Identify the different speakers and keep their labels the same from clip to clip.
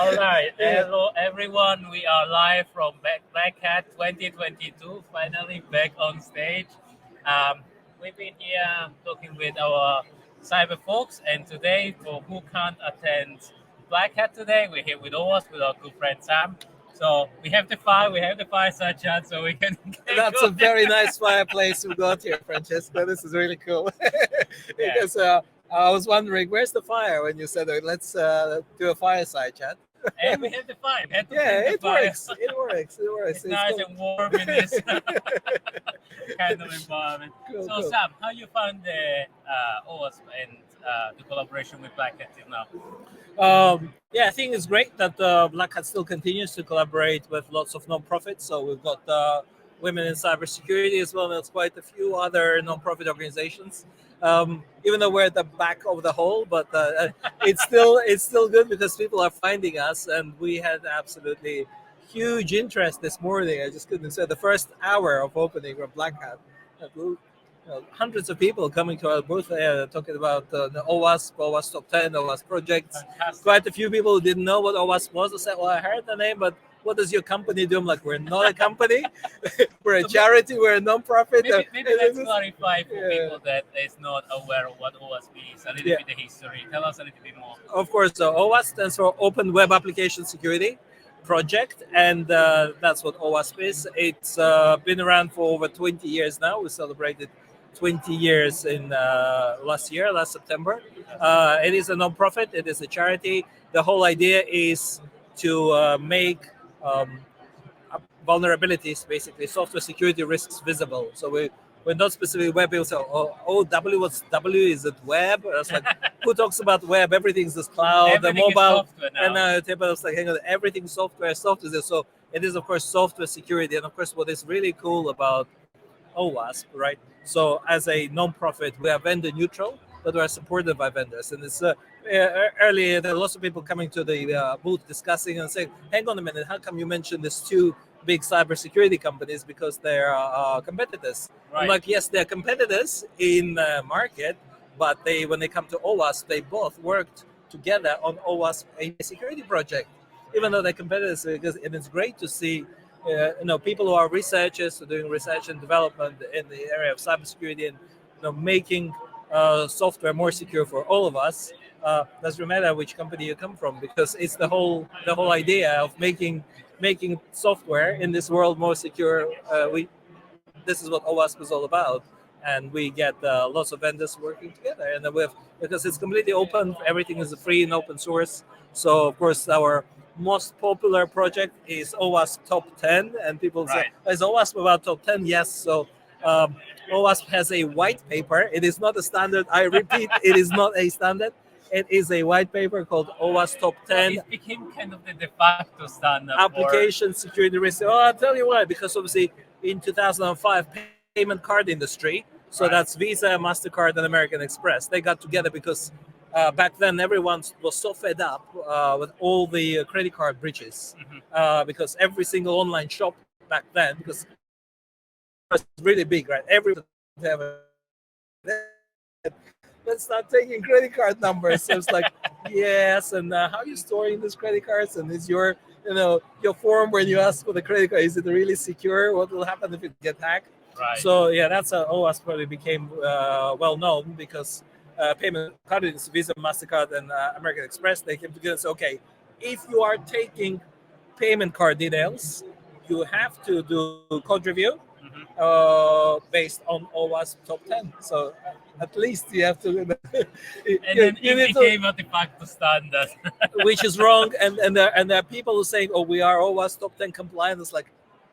Speaker 1: All right. Hello, everyone. We are live from Black Hat 2022, finally back on stage. We've been here talking with our cyber folks, and today, for who can't attend Black Hat today, we're here with OWASP with our good friend Sam. So we have the fireside chat, so we can.
Speaker 2: That's a very nice fireplace we got here, Francesco. This is really cool. Because I was wondering, where's the fire when you said, let's do a fireside chat?
Speaker 1: And we have the fire.
Speaker 2: It works. It works.
Speaker 1: It's nice and warm in this kind of environment. Cool. Sam, how you found the OWASP and the collaboration with Black Hat till now?
Speaker 2: I think it's great that Black Hat still continues to collaborate with lots of non-profits. So we've got Women in Cybersecurity as well as quite a few other non-profit organizations. Even though we're at the back of the hole, but it's still good because people are finding us, and we had absolutely huge interest this morning. I just couldn't say the first hour of opening of Black Hat. Hundreds of people coming to our booth talking about the OWASP Top 10, OWASP projects.
Speaker 1: Fantastic.
Speaker 2: Quite a few people who didn't know what OWASP was. I said, well, I heard the name, but what does your company do? I'm like, we're not a company. We're a charity. We're a non-profit.
Speaker 1: Maybe let's clarify for people that is not aware of what OWASP is, a little bit the history. Tell us a little bit more.
Speaker 2: Of course. So OWASP stands for Open Web Application Security Project, and that's what OWASP is. It's been around for over 20 years now. We celebrated 20 years in last September. It is a non-profit. It is a charity. The whole idea is to make vulnerabilities, basically software security risks, visible. So we're not specifically web. People say, what's W? Is it web? It's like, who talks about web? Everything's this cloud, the mobile. And it's like, hang on, everything's software. Software is there. So it is, of course, software security. And of course, what is really cool about OWASP, right? So as a non-profit, we are vendor neutral, but we are supported by vendors. And it's earlier, there are lots of people coming to the booth discussing and saying, hang on a minute, how come you mentioned these two big cybersecurity companies? Because they're competitors.
Speaker 1: Right.
Speaker 2: I'm like, yes, they're competitors in the market, but when they come to OWASP, they both worked together on OWASP a security project, even though they're competitors. Because it's great to see people who are researchers, who are doing research and development in the area of cybersecurity and making software more secure for all of us. Doesn't matter which company you come from, because it's the whole idea of making software in this world more secure. This is what OWASP is all about, and we get lots of vendors working together, and because it's completely open, everything is free and open source. So of course our most popular project is OWASP Top 10, and people say, is OWASP about Top 10? Yes. So OWASP has a white paper. It is not a standard. I repeat, it is not a standard. It is a white paper called OWASP Top 10.
Speaker 1: It became kind of the de facto standard.
Speaker 2: Application security risk. I'll tell you why. Because obviously in 2005, payment card industry, so that's Visa, MasterCard, and American Express, they got together because back then everyone was so fed up with all the credit card breaches, because every single online shop back then, because it was really big, right? Everyone have let's start taking credit card numbers. So it's like, yes, and how are you storing these credit cards? And is your form when you ask for the credit card, is it really secure? What will happen if it gets hacked?
Speaker 1: Right.
Speaker 2: So that's how OWASP probably became well known, because payment cards, Visa, MasterCard, and American Express, they came together and said, okay, if you are taking payment card details, you have to do code review based on OWASP Top 10. So at least you have to.
Speaker 1: And then it became a de facto standard,
Speaker 2: which is wrong. And there are people who are saying, we are OWASP Top 10 compliant. It's like,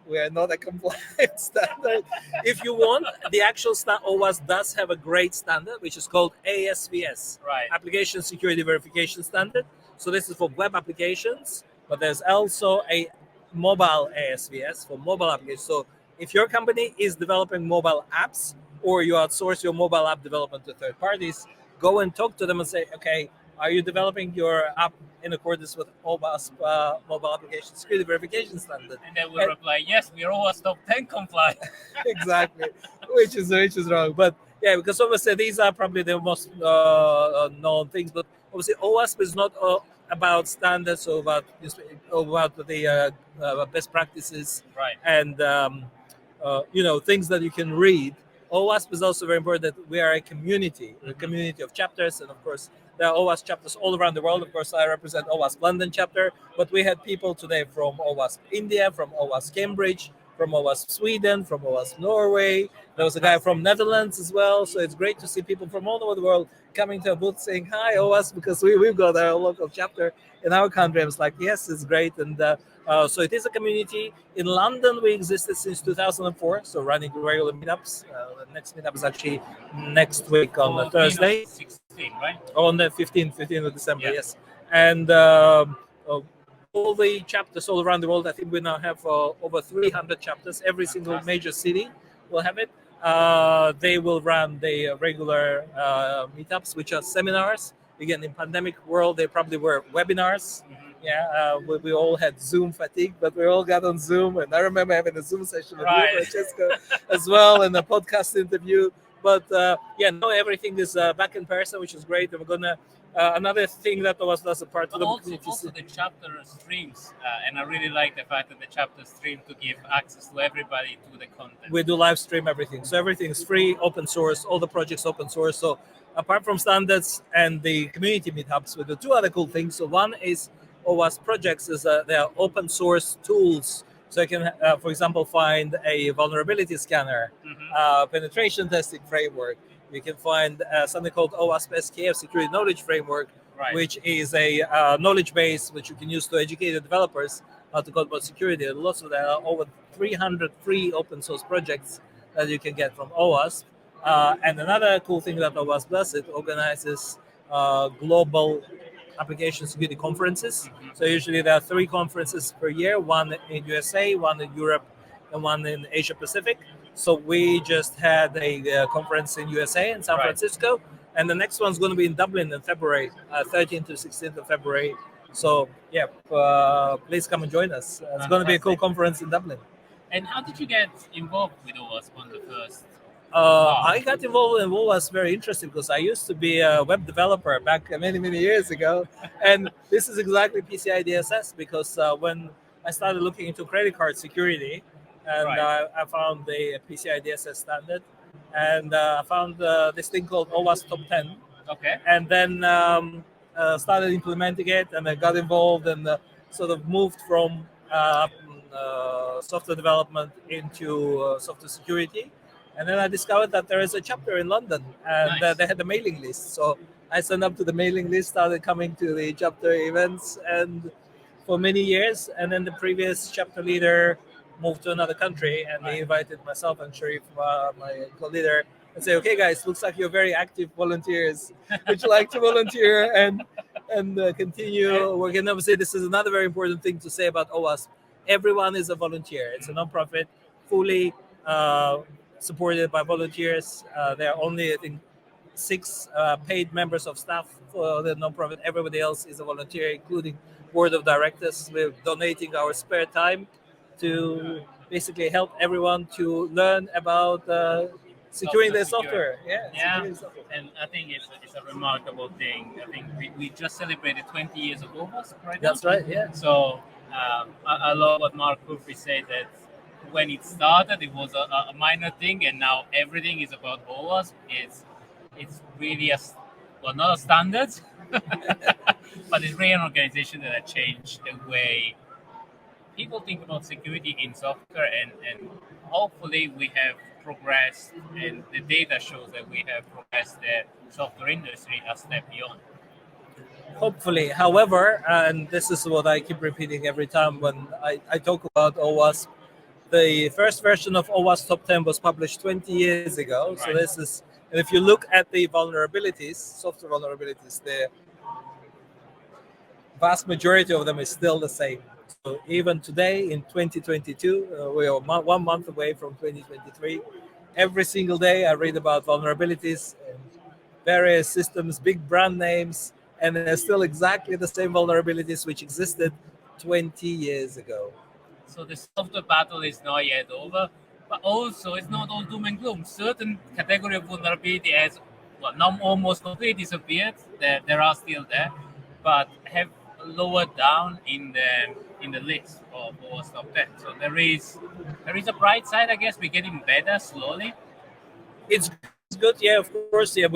Speaker 2: we are not a compliant standard. If you want, the actual OWASP does have a great standard, which is called ASVS, Application Security Verification Standard. So this is for web applications, but there's also a mobile ASVS for mobile applications. So if your company is developing mobile apps, or you outsource your mobile app development to third parties, go and talk to them and say, okay, are you developing your app in accordance with OWASP Mobile Application Security Verification Standard?
Speaker 1: And they will reply, yes, we are OWASP Top 10 compliant.
Speaker 2: Exactly, which is wrong. But yeah, because obviously these are probably the most known things. But obviously OWASP is not about standards, or about the best practices,
Speaker 1: Right.
Speaker 2: and things that you can read. OWASP is also very important that we are a community, a community of chapters, and of course there are OWASP chapters all around the world. Of course, I represent OWASP London chapter, but we had people today from OWASP India, from OWASP Cambridge, from OWASP Sweden, from OWASP Norway. There was a guy from Netherlands as well. So it's great to see people from all over the world coming to a booth saying, hi, OWASP, because we've got our local chapter in our country. I was like, yes, it's great. And so it is a community. In London, we existed since 2004, so running regular meetups. The next meetup is actually next week on Thursday.
Speaker 1: 16, right?
Speaker 2: On the 15th of December,
Speaker 1: Yeah.
Speaker 2: yes. And all the chapters all around the world, I think we now have over 300 chapters. Every single major city will have it. They will run the regular meetups, which are seminars. Again, in pandemic world, they probably were webinars. Yeah, we all had Zoom fatigue, but we all got on Zoom. And I remember having a Zoom session with you, Francesco, as well, and a podcast interview. But now everything is back in person, which is great. And we're gonna another thing that was a part of the community.
Speaker 1: Also the chapter streams, and I really like the fact that the chapter stream to give access to everybody to the content.
Speaker 2: We do live stream everything, so everything is free, open source. All the projects open source. So apart from standards and the community meetups, we do two other cool things. So one is OWASP projects is they are open source tools. So you can, for example, find a vulnerability scanner, penetration testing framework. You can find something called OWASP SKF, Security Knowledge Framework, which is a knowledge base which you can use to educate the developers how to code about security. And lots of there are over 300 free open source projects that you can get from OWASP. And another cool thing that OWASP does, it organizes global application security conferences. So usually there are 3 conferences per year, one in USA, one in Europe, and one in Asia Pacific. So we just had a conference in USA in San Francisco, and the next one's going to be in Dublin in February, 13th to 16th of February. So yeah, please come and join us. It's going to be a cool conference in Dublin.
Speaker 1: And how did you get involved with OWASP on the first?
Speaker 2: I got involved in OWASP very interesting because I used to be a web developer back many years ago, and this is exactly PCI DSS because when I started looking into credit card security, and I found the PCI DSS standard, and I found this thing called OWASP Top 10.
Speaker 1: Okay.
Speaker 2: And then started implementing it, and I got involved and sort of moved from software development into software security. And then I discovered that there is a chapter in London, and they had a mailing list. So I signed up to the mailing list, started coming to the chapter events, and for many years. And then the previous chapter leader moved to another country, and they invited myself and Sharif, my co-leader, and say, "Okay, guys, looks like you're very active volunteers. Would you like to volunteer and continue working?" Obviously, this is another very important thing to say about OWASP. Everyone is a volunteer. It's a nonprofit, fully supported by volunteers. There are only, I think, 6 paid members of staff for the nonprofit. Everybody else is a volunteer, including board of directors. We're donating our spare time to basically help everyone to learn about securing their software. Software.
Speaker 1: And I think it's a remarkable thing. I think we just celebrated 20 years of OWASP right
Speaker 2: now. That's right, yeah.
Speaker 1: So I love what Mark Murphy said, that when it started, it was a minor thing, and now everything is about OWASP. It's really not a standard, but it's really an organization that has changed the way people think about security in software, and hopefully we have progressed, and the data shows that we have progressed the software industry a step beyond.
Speaker 2: Hopefully. However, and this is what I keep repeating every time when I talk about OWASP, the first version of OWASP Top 10 was published 20 years ago. So this is, and if you look at the vulnerabilities, software vulnerabilities, the vast majority of them is still the same. So even today in 2022, we are 1 month away from 2023. Every single day I read about vulnerabilities in various systems, big brand names, and they're still exactly the same vulnerabilities which existed 20 years ago.
Speaker 1: So the software battle is not yet over, but also it's not all doom and gloom. Certain category of vulnerability has almost completely disappeared. There are still there, but have lower down in the list of OWASP top 10. So there is a bright side, I guess. We're getting better slowly.
Speaker 2: It's good, yeah, of course, yeah.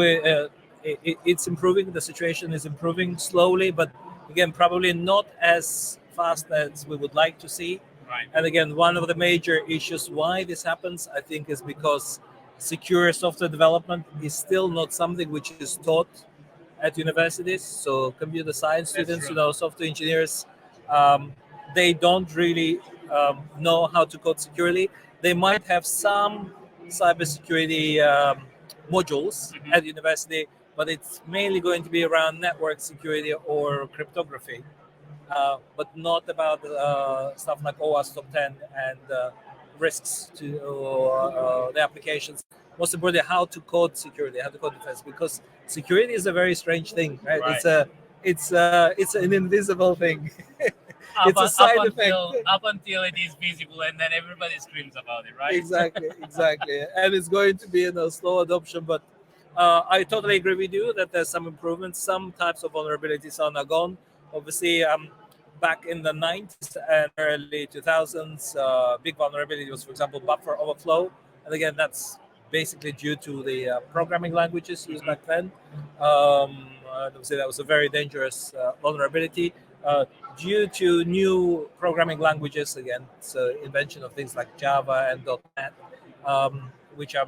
Speaker 2: It's improving. The situation is improving slowly, but again, probably not as fast as we would like to see.
Speaker 1: Right.
Speaker 2: And again, one of the major issues why this happens, I think, is because secure software development is still not something which is taught at universities. So computer science
Speaker 1: That's
Speaker 2: students,
Speaker 1: true.
Speaker 2: software engineers, um, they don't really know how to code securely. They might have some cybersecurity modules
Speaker 1: Mhm.
Speaker 2: at university, but it's mainly going to be around network security or cryptography, but not about stuff like OWASP Top 10 and risks to the applications. Most importantly, how to code security, how to code defense, because security is a very strange thing, right?
Speaker 1: Right.
Speaker 2: It's an invisible thing.
Speaker 1: Up,
Speaker 2: It's a
Speaker 1: up
Speaker 2: side effect.
Speaker 1: until it is visible, and then everybody screams about it, right?
Speaker 2: Exactly, and it's going to be a slow adoption. But I totally agree with you that there's some improvements. Some types of vulnerabilities are now gone. Obviously, back in the 90s and early 2000s, big vulnerability was, for example, buffer overflow, and again, that's basically due to the programming languages used back then. Obviously, that was a very dangerous vulnerability. Due to new programming languages, again, so invention of things like Java and .NET, which are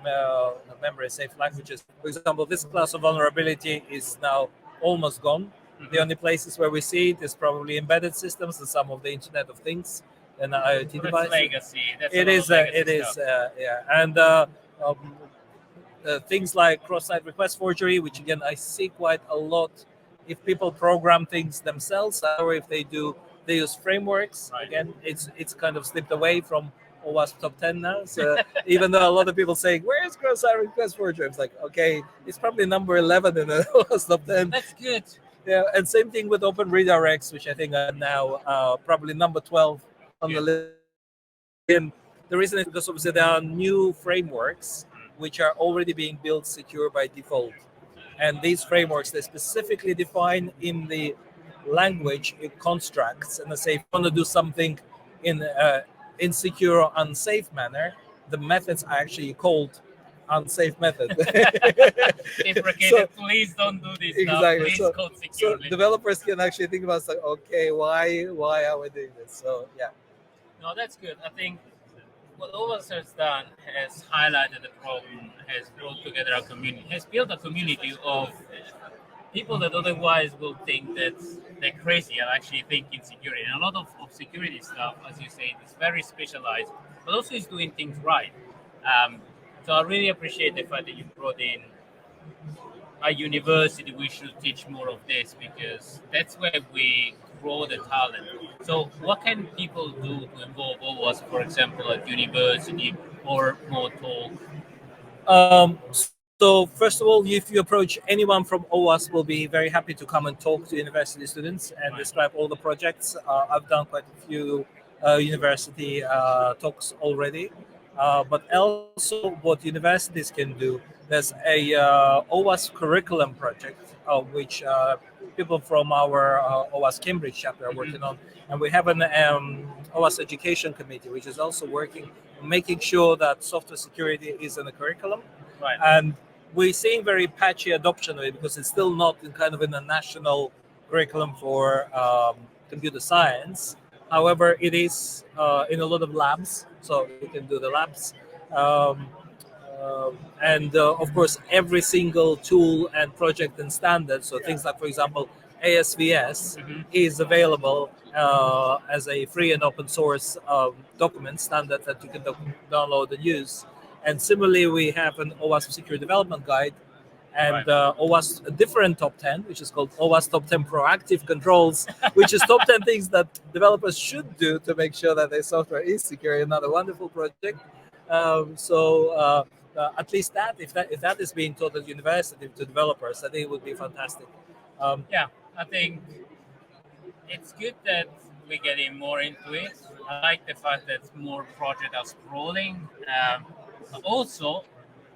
Speaker 2: memory safe languages. For example, this class of vulnerability is now almost gone. The only places where we see it is probably embedded systems and some of the Internet of Things and IoT
Speaker 1: But it's
Speaker 2: devices.
Speaker 1: legacy. That's a
Speaker 2: It
Speaker 1: lot
Speaker 2: is,
Speaker 1: of legacy
Speaker 2: it is,
Speaker 1: stuff.
Speaker 2: yeah, and um, things like cross-site request forgery, which again I see quite a lot. If people program things themselves, or if they use frameworks.
Speaker 1: Right.
Speaker 2: Again, it's kind of slipped away from OWASP top 10 now. So even though a lot of people saying, "Where's cross-site request forgery?" It's like, okay, it's probably number 11 in the OWASP top 10.
Speaker 1: That's good.
Speaker 2: Yeah, and same thing with open redirects, which I think are now probably number 12 on the
Speaker 1: Good.
Speaker 2: list. And the reason is because obviously there are new frameworks which are already being built secure by default. And these frameworks, they specifically define in the language constructs. And they say if you want to do something in insecure or unsafe manner, the methods are actually called unsafe method.
Speaker 1: Deprecated.
Speaker 2: So
Speaker 1: Please don't do this stuff.
Speaker 2: exactly.
Speaker 1: Please
Speaker 2: So
Speaker 1: code
Speaker 2: so
Speaker 1: securely.
Speaker 2: developers can actually think about like, okay, why are we doing this? So yeah.
Speaker 1: No, that's good. I think what OWASP has done has highlighted the problem, has brought together a community, has built a community of people that otherwise will think that they're crazy and actually thinking security. And a lot of security stuff, as you say, is very specialized, but also is doing things right. Um, so I really appreciate the fact that you brought in a university. We should teach more of this because that's where we grow the talent. So what can people do to involve OWASP, for example, at university or more talk?
Speaker 2: So first of all, if you approach anyone from OWASP, will be very happy to come and talk to university students and
Speaker 1: Right.
Speaker 2: describe all the projects. I've done quite a few university talks already, but also what universities can do. There's a OWASP curriculum project, which people from our OWASP Cambridge chapter are working on, and we have an OWASP education committee, which is also working, making sure that software security is in the curriculum.
Speaker 1: Right.
Speaker 2: And we're seeing very patchy adoption of it because it's still not in a national curriculum for computer science. However, it is in a lot of labs, so you can do the labs. Um, and of course, every single tool and project and standard, so things like, for example, ASVS is available as a free and open source document standard that you can download and use. And similarly, we have an OWASP Secure Development Guide and OWASP a different top 10, which is called OWASP Top 10 Proactive Controls, which is top 10 things that developers should do to make sure that their software is secure. Another wonderful project. At least if that is being taught at university to developers, I think it would be fantastic.
Speaker 1: Yeah, I think it's good that we're getting more into it. I like the fact that more projects are sprawling. But also,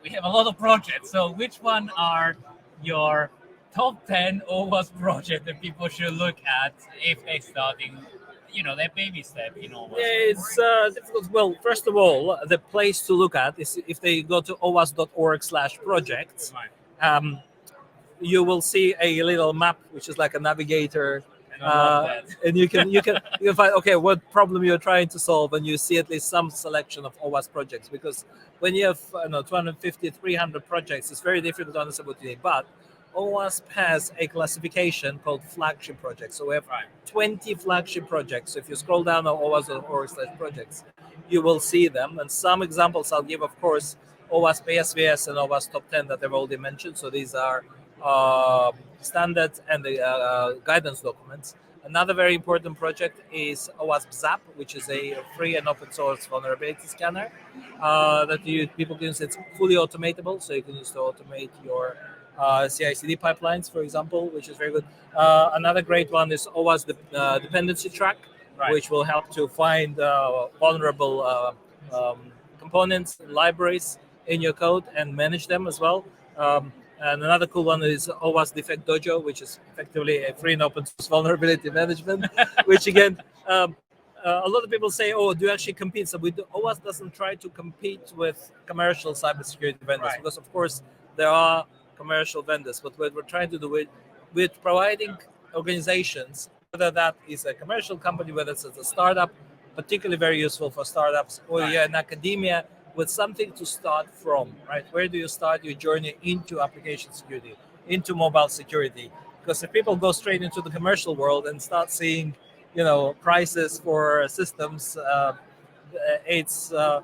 Speaker 1: we have a lot of projects. So, which one are your top 10 OWASP project that people should look at if they're starting, their baby step in OWASP?
Speaker 2: It's difficult. Well, first of all, the place to look at is if they go to owas.org/projects.
Speaker 1: Right.
Speaker 2: You will see a little map, which is like a navigator,
Speaker 1: And I love that.
Speaker 2: and you can find what problem you're trying to solve, and you see at least some selection of OWASP projects. Because when you have 250, 300 projects, it's very difficult to understand what you need. But OWASP has a classification called flagship projects. So we have 20 flagship projects. So if you scroll down on owas.org/projects, you will see them. And some examples I'll give, of course, OWASP ASVS and OWASP Top 10 that I've already mentioned. So these are standards and the guidance documents. Another very important project is OWASP ZAP, which is a free and open source vulnerability scanner that people can use. It's fully automatable, so you can use to automate your CI/CD pipelines, for example, which is very good. Another great one is OWASP dependency track, which will help to find vulnerable components, libraries in your code and manage them as well. And another cool one is OWASP Defect Dojo, which is effectively a free and open source vulnerability management, which again, a lot of people say, do you actually compete? So OWASP doesn't try to compete with commercial cybersecurity vendors, because of course there are commercial vendors, but what we're trying to do with providing organizations, whether that is a commercial company, whether it's a startup, particularly very useful for startups, or you're in academia, with something to start from, right? Where do you start your journey into application security, into mobile security? Because if people go straight into the commercial world and start seeing, prices for systems, it's not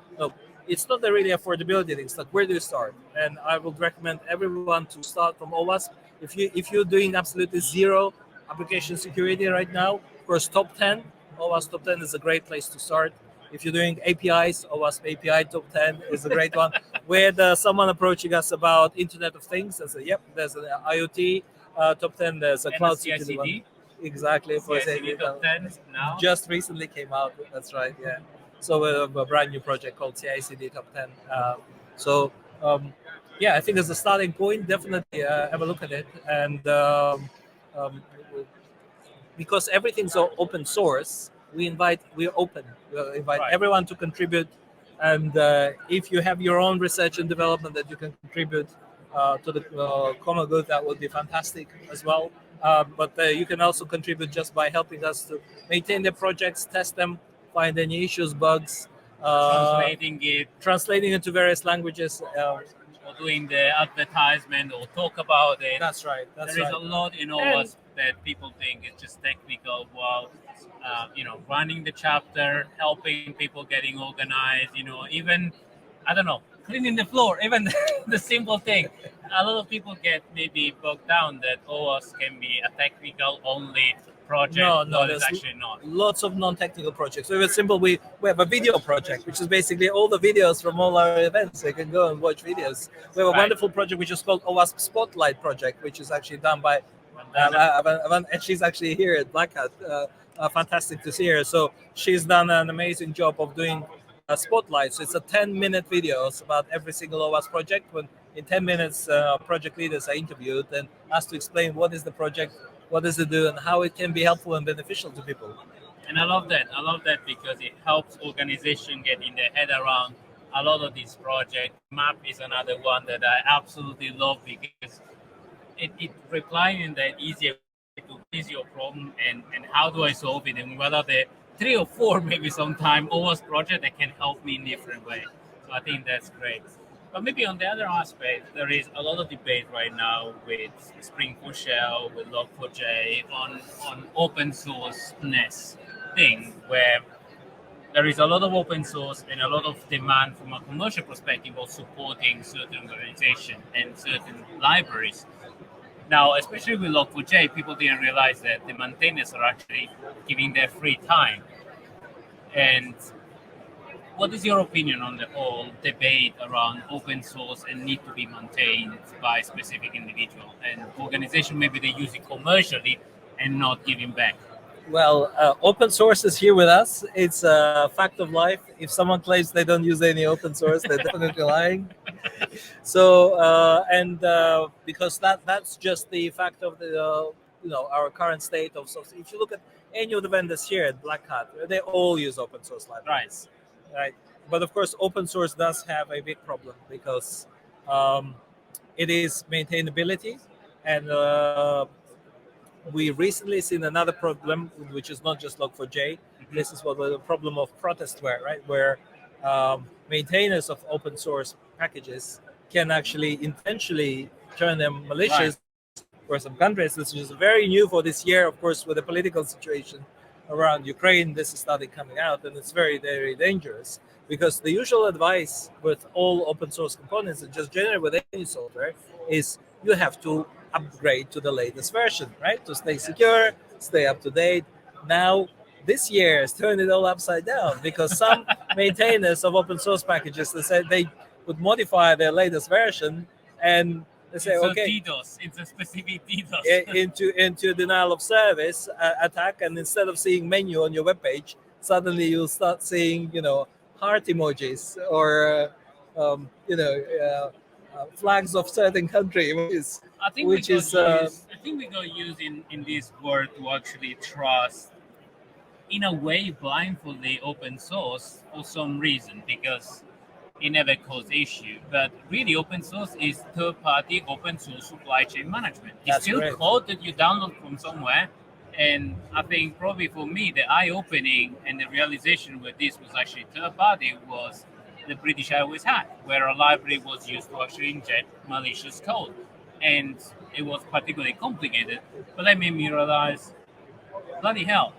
Speaker 2: a really affordability thing. It's like, where do you start? And I would recommend everyone to start from OWASP. If you're doing absolutely zero application security right now, of course, Top 10, OWASP Top 10 is a great place to start. If you're doing APIs, OWASP API Top 10 is a great one. With someone approaching us about Internet of Things, I say, there's an IoT Top 10, there's a cloud security one. Exactly.
Speaker 1: CI/CD Top 10 now.
Speaker 2: Just recently came out. That's right. Yeah. So we have a brand new project called CI/CD Top 10. I think as a starting point, definitely have a look at it. And because everything's open source, we're open. We'll invite everyone to contribute. And if you have your own research and development that you can contribute to the common good, that would be fantastic as well. But you can also contribute just by helping us to maintain the projects, test them, find any issues, bugs, translating into various languages,
Speaker 1: or doing the advertisement or talk about it.
Speaker 2: That's right.
Speaker 1: There is a lot in OWASP that people think is just technical. While running the chapter, helping people getting organized, even cleaning the floor, even the simple thing. A lot of people get maybe bogged down that OWASP can be a technical only project. No, it's actually not.
Speaker 2: Lots of non-technical projects. So it's simple. We have a video project, which is basically all the videos from all our events. So you can go and watch videos. We have a wonderful project which is called OWASP Spotlight Project, which is actually done by and she's actually here at Black Hat. Fantastic to see her. So she's done an amazing job of doing spotlight. So it's a 10-minute videos about every single OWASP project. When in 10 minutes, project leaders are interviewed and asked to explain what is the project, what does it do, and how it can be helpful and beneficial to people.
Speaker 1: And I love that. Because it helps organization getting their head around a lot of these projects. MAP is another one that I absolutely love because it replying in that easier way to is your problem and how do I solve it, and whether there 3 or 4 maybe sometime OWASP project that can help me in different ways. So I think that's great. But maybe on the other aspect, there is a lot of debate right now with Spring4Shell, with Log4j on open sourceness thing, where there is a lot of open source and a lot of demand from a commercial perspective of supporting certain organizations and certain libraries. Now, especially with Log4j, people didn't realize that the maintainers are actually giving their free time. And what is your opinion on the whole debate around open source and need to be maintained by specific individual and organization? Maybe they use it commercially and not giving back.
Speaker 2: Well, open source is here with us. It's a fact of life. If someone claims they don't use any open source, they're definitely lying. So, because that's just the fact of the our current state of source. If you look at any of the vendors here at Black Hat, they all use open source libraries, right? But of course, open source does have a big problem because um, it is maintainability, and we recently seen another problem, which is not just Log4j. This is what the problem of protestware, right? Where maintainers of open source packages can actually intentionally turn them malicious for some countries. This is very new for this year, of course, with the political situation around Ukraine. This is starting coming out, and it's very, very dangerous because the usual advice with all open source components and just generally with any software is you have to upgrade to the latest version, right? To stay secure, stay up to date. Now, this year has turned it all upside down because some maintainers of open source packages, they said they would modify their latest version and they say, okay,
Speaker 1: DDoS. It's a specific DDoS.
Speaker 2: into denial of service attack, and instead of seeing menu on your web page, suddenly you'll start seeing heart emojis or flags of certain country emojis.
Speaker 1: I think
Speaker 2: Which
Speaker 1: we
Speaker 2: is
Speaker 1: got used. I think we got used in this word to actually trust, in a way, blindfoldly open source for some reason because it never caused issue. But really, open source is third-party open source supply chain management. It's
Speaker 2: That's
Speaker 1: still
Speaker 2: correct.
Speaker 1: code that you download from somewhere. And I think probably for me, the eye-opening and the realization where this was actually third-party was the British Airways hack, where a library was used to actually inject malicious code. And it was particularly complicated. But that made me realize, bloody hell,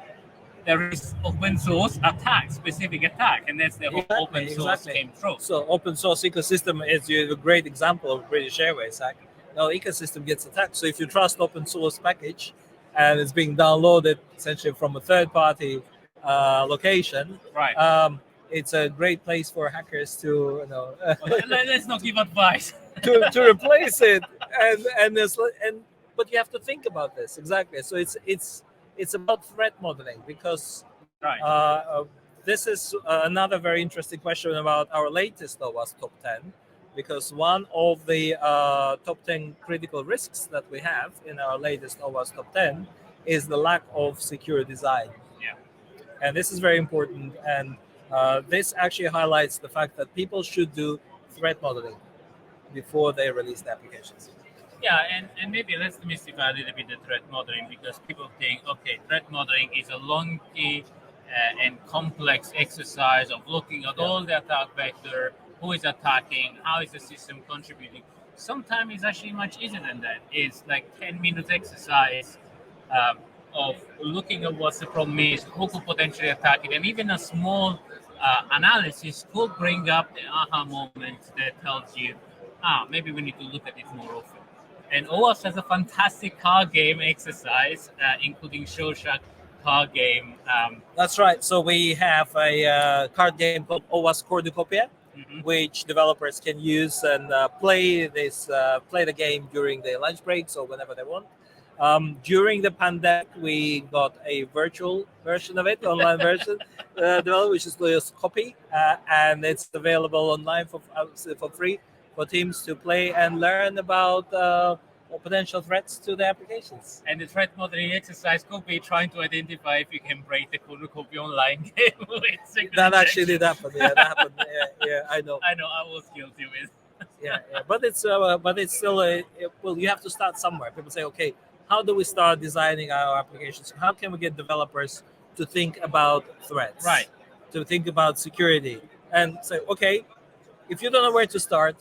Speaker 1: there is open source attack, specific attack, and that's the whole open source came through.
Speaker 2: So open source ecosystem is a great example of British Airways hack. Now the ecosystem gets attacked. So if you trust open source package and it's being downloaded essentially from a third party location,
Speaker 1: right?
Speaker 2: It's a great place for hackers to
Speaker 1: let's not give advice
Speaker 2: to replace it, and but you have to think about this exactly. So it's about threat modeling because this is another very interesting question about our latest OWASP top 10, because one of the top 10 critical risks that we have in our latest OWASP top 10 is the lack of secure design.
Speaker 1: Yeah.
Speaker 2: And this is very important, and this actually highlights the fact that people should do threat modeling before they release the applications.
Speaker 1: Yeah, and maybe let's demystify a little bit the threat modeling, because people think, okay, threat modeling is a longy and complex exercise of looking at all the attack vector, who is attacking, how is the system contributing. Sometimes it's actually much easier than that. It's like 10-minute exercise of looking at what the problem is, who could potentially attack it, and even a small analysis could bring up the aha moment that tells you, maybe we need to look at it more often. And OWASP has a fantastic card game exercise, including Shawshank card game.
Speaker 2: That's right. So we have a card game called OWASP Cornucopia, which developers can use and play the game during their lunch breaks or whenever they want. During the pandemic, we got a virtual version of it, online version, developed, which is just copy, and it's available online for free for teams to play and learn about potential threats to the applications.
Speaker 1: And the threat modeling exercise could be trying to identify if you can break the cornucopia online game.
Speaker 2: That actually did happen. Yeah, that happened. Yeah, I know.
Speaker 1: I was guilty with.
Speaker 2: yeah, but it's still well, you have to start somewhere. People say, okay, how do we start designing our applications? How can we get developers to think about threats?
Speaker 1: Right.
Speaker 2: To think about security and say, okay, if you don't know where to start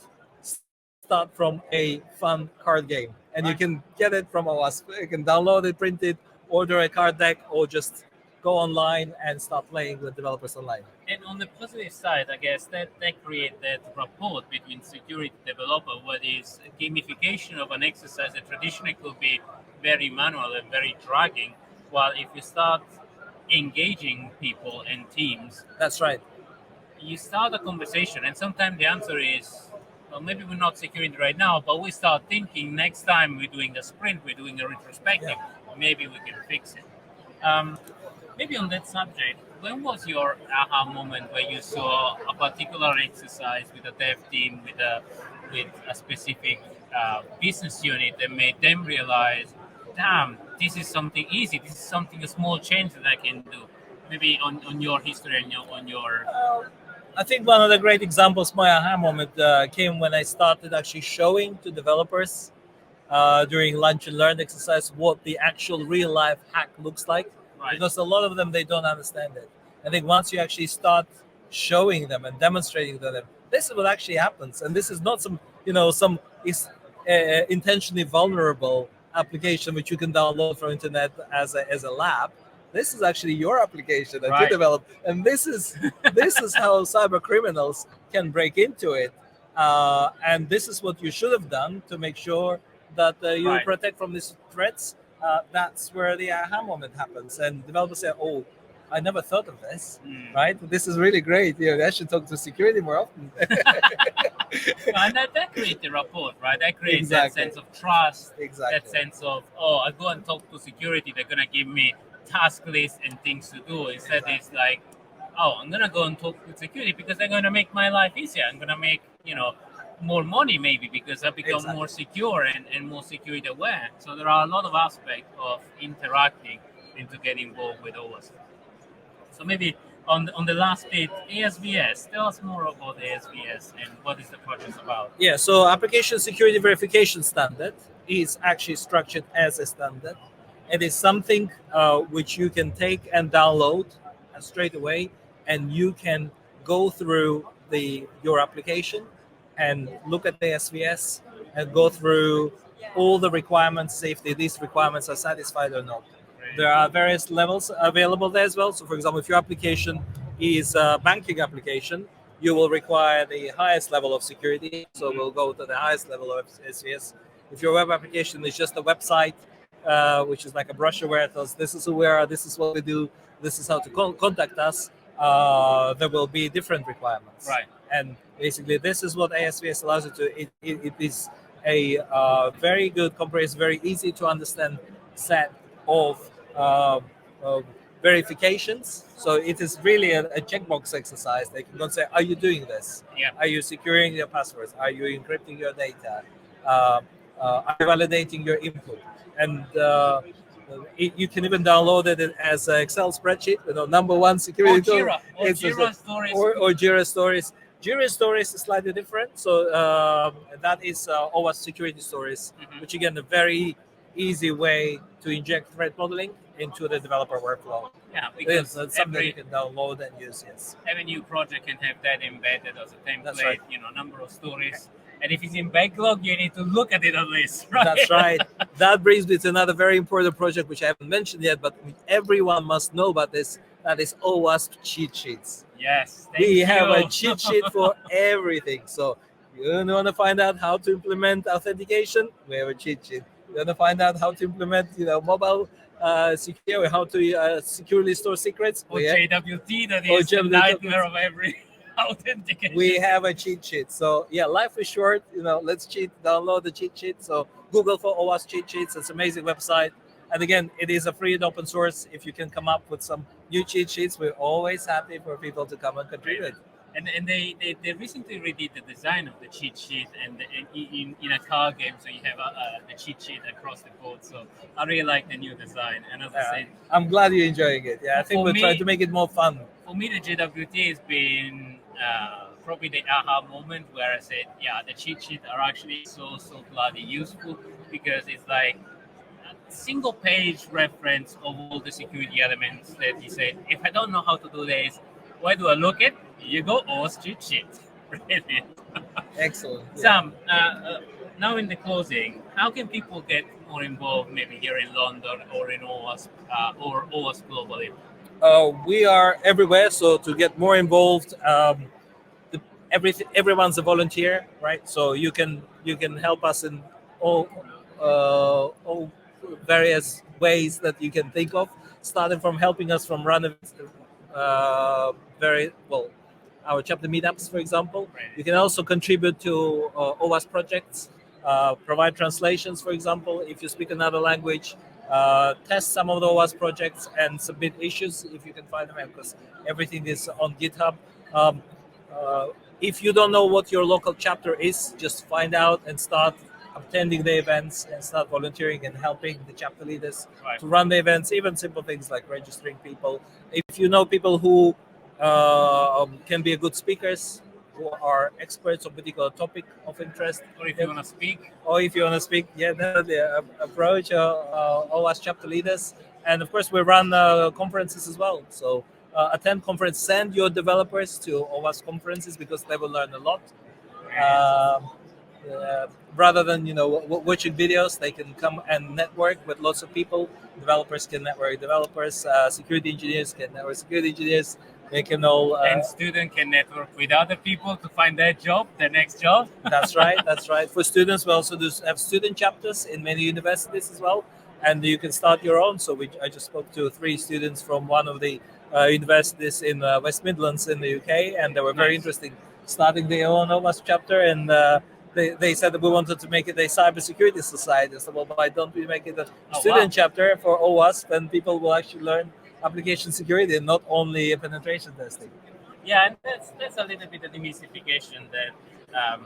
Speaker 2: from a fun card game, and you can get it from OWASP. You can download it, print it, order a card deck, or just go online and start playing with developers online.
Speaker 1: And on the positive side, I guess that creates that rapport between security developer, what is gamification of an exercise that traditionally could be very manual and very dragging, while if you start engaging people and teams,
Speaker 2: that's right,
Speaker 1: you start a conversation, and sometimes the answer is, well, maybe we're not securing it right now, but we start thinking next time we're doing a sprint, we're doing a retrospective, maybe we can fix it. Maybe on that subject, when was your aha moment where you saw a particular exercise with a dev team with a specific business unit that made them realize, damn, this is something easy. This is something a small change that I can do. Maybe on your history and on your
Speaker 2: I think one of the great examples, my aha moment, came when I started actually showing to developers during lunch and learn exercise what the actual real life hack looks like,
Speaker 1: right.
Speaker 2: because a lot of them they don't understand it. I think once you actually start showing them and demonstrating to them, this is what actually happens, and this is not some some is intentionally vulnerable application which you can download from internet as a lab. This is actually your application that you
Speaker 1: Right.
Speaker 2: develop, and this is how cyber criminals can break into it. And this is what you should have done to make sure that you
Speaker 1: Right.
Speaker 2: protect from these threats. That's where the aha moment happens, and developers say, "Oh, I never thought of this." Right? This is really great. I should talk to security more often.
Speaker 1: And that creates the rapport, right? That creates
Speaker 2: Exactly.
Speaker 1: that sense of trust,
Speaker 2: Exactly.
Speaker 1: that sense of, oh, I go and talk to security, they're gonna give me task lists and things to do. Instead, it's like, oh, I'm gonna go and talk with security because they're gonna make my life easier. I'm gonna make more money maybe because I become
Speaker 2: Exactly.
Speaker 1: more secure and more security aware. So there are a lot of aspects of interacting into get involved with OWASP. So maybe on the last bit, ASVS. Tell us more about ASVS and what is the project about.
Speaker 2: Yeah, so application security verification standard is actually structured as a standard. It is something which you can take and download straight away, and you can go through your application and look at the SVS and go through all the requirements, see if these requirements are satisfied or not. There are various levels available there as well. So, for example, if your application is a banking application, you will require the highest level of security. So we'll go to the highest level of SVS. If your web application is just a website, which is like a brochure where it tells this is who we are, this is what we do, this is how to contact us, there will be different requirements.
Speaker 1: Right.
Speaker 2: And basically, this is what ASVS allows you to. It is a very good, comprehensive, very easy to understand set of uh, verifications. So it is really a checkbox exercise. They can go and say, "Are you doing this?
Speaker 1: Yeah.
Speaker 2: Are you securing your passwords? Are you encrypting your data? Are you validating your input?" And you can even download it as an Excel spreadsheet. Number one security tool.
Speaker 1: Jira. Or Jira stories.
Speaker 2: Or Jira stories. Jira stories is slightly different. So that is OWASP security stories, which again a very easy way to inject threat modeling into the developer workflow.
Speaker 1: Yeah, because
Speaker 2: it's something you can download and use. Yes.
Speaker 1: Every new project can have that embedded as a template.
Speaker 2: That's right.
Speaker 1: Number of stories. And if it's in backlog, you need to look at it at least, right?
Speaker 2: That's right. That brings me to another very important project, which I haven't mentioned yet, but everyone must know about this. That is OWASP cheat sheets.
Speaker 1: Yes.
Speaker 2: We have a cheat sheet for everything. So you want to find out how to implement authentication? We have a cheat sheet. You want to find out how to implement, mobile security, how to securely store secrets?
Speaker 1: Or JWT, that is the nightmare of every authentication.
Speaker 2: We have a cheat sheet. So yeah, life is short. Let's cheat. Download the cheat sheet. So Google for OWASP cheat sheets. It's an amazing website. And again, it is a free and open source. If you can come up with some new cheat sheets, we're always happy for people to come and contribute.
Speaker 1: And they recently redid the design of the cheat sheet and in a car game, so you have the cheat sheet across the board. So I really like the new design. And as I said,
Speaker 2: I'm glad you're enjoying it. Yeah, I think we're trying to make it more fun.
Speaker 1: For me, the JWT has been probably the aha moment where I said, yeah, the cheat sheets are actually so bloody useful, because it's like a single page reference of all the security elements that you said, if I don't know how to do this, where do I look at? You go OWASP cheat sheet. Brilliant.
Speaker 2: Excellent.
Speaker 1: Sam, now in the closing, how can people get more involved, maybe here in London or in OWASP or OWASP globally?
Speaker 2: We are everywhere, so to get more involved, everyone's a volunteer, right? So you can help us in all various ways that you can think of, starting from helping us from running our chapter meetups, for example. You can also contribute to OWASP projects, provide translations, for example. If you speak another language, test some of the OWASP projects and submit issues if you can find them, because everything is on GitHub. Um, uh, if you don't know what your local chapter is, just find out and start attending the events and start volunteering and helping the chapter leaders to run the events, even simple things like registering people. If you know people who can be good speakers, who are experts on particular topic of interest,
Speaker 1: Or if you want to speak.
Speaker 2: Or if you want to speak, yeah, definitely approach OWASP chapter leaders. And of course, we run conferences as well. So attend conference, send your developers to OWASP conferences, because they will learn a lot. Rather than watching videos, they can come and network with lots of people. Developers can network developers. Security engineers can network security engineers. They can all
Speaker 1: and students can network with other people to find their job, their next job.
Speaker 2: That's right. That's right. For students, we also have student chapters in many universities as well, and you can start your own. So I just spoke to 3 students from one of the universities in West Midlands in the UK, and they were very interested starting their own OWASP chapter. And they said that we wanted to make it a cybersecurity society. So, well, why don't we make it a student chapter for OWASP, and people will actually learn application security and not only penetration testing.
Speaker 1: Yeah, and that's a little bit of demystification that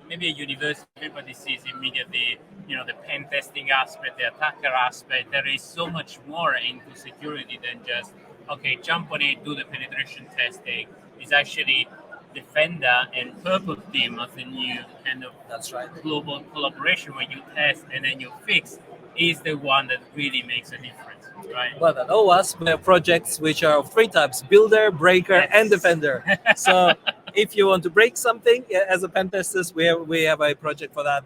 Speaker 1: maybe a university, everybody sees immediately, the pen testing aspect, the attacker aspect. There is so much more into security than just, okay, jump on it, do the penetration testing. It's actually Defender and Purple Team as a new kind of global collaboration where you test and then you fix is the one that really makes a difference, right?
Speaker 2: Well, at OWASP, we have projects which are of 3 types: builder, breaker, and defender. So if you want to break something as a pen testers, we have a project for that.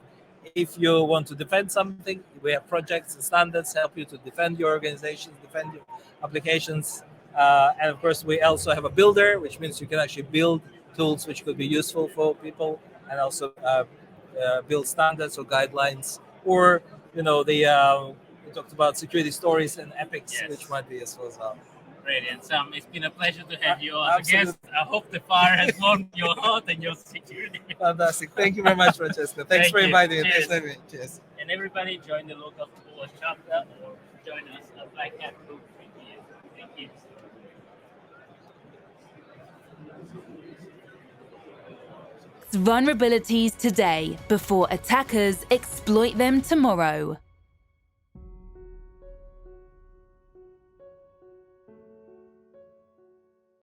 Speaker 2: If you want to defend something, we have projects and standards help you to defend your organizations, defend your applications. And of course, we also have a builder, which means you can actually build tools which could be useful for people, and also build standards or guidelines, or we talked about security stories and epics, which might be useful as well.
Speaker 1: Brilliant, Sam. It's been a pleasure to have you as a guest. I hope the fire has warmed your heart and your security.
Speaker 2: Fantastic. Thank you very much, Francesco. Thanks for inviting me. Cheers.
Speaker 1: And everybody, join the local OWASP chapter or join us at Black Hat Group. Thank you.
Speaker 3: Vulnerabilities today before attackers exploit them tomorrow.